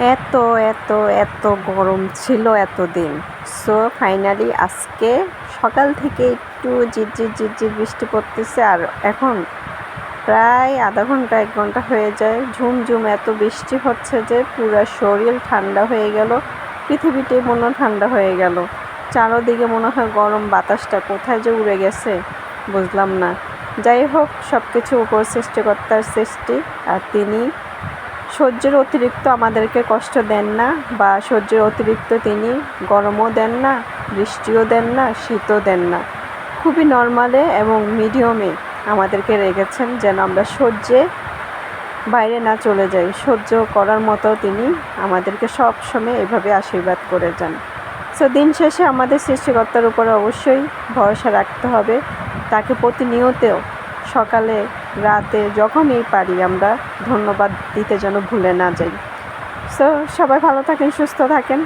এত এত এত গরম ছিল এতদিন। সো ফাইনালি আজকে সকাল থেকে একটু ঝিরঝির ঝিরঝির বৃষ্টি পড়তেছে, আর এখন প্রায় আধা ঘন্টা 1 ঘন্টা হয়ে যায় ঝুমঝুম এত বৃষ্টি হচ্ছে যে পুরো শরীর ঠান্ডা হয়ে গেল, পৃথিবীটাই মনে হয় ঠান্ডা হয়ে গেল। চারোদিকে মনে হয় গরম বাতাসটা কোথায় যে উড়ে গেছে বুঝলাম না। যাই হোক, সব কিছু উপর সৃষ্টিকর্তার সৃষ্টি, আর তিনি সহ্যের অতিরিক্ত আমাদেরকে কষ্ট দেন না, বা সহ্যের অতিরিক্ত তিনি গরমও দেন না, বৃষ্টিও দেন না, শীতও দেন না। খুবই নর্মালে এবং মিডিয়ামে আমাদেরকে রেখেছেন, যেন আমরা সহ্যে বাইরে না চলে যাই। সহ্য করার মতো তিনি আমাদেরকে সব সময় এভাবে আশীর্বাদ করে যান। সো দিন শেষে আমাদের সৃষ্টিকর্তার উপরে অবশ্যই ভরসা রাখতে হবে। তাকে প্রতিনিয়ত সকালে রাতে যখনই পারি আমরা ধন্যবাদ দিতে যেন ভুলে না যাই। সো সবাই ভালো থাকেন, সুস্থ থাকেন।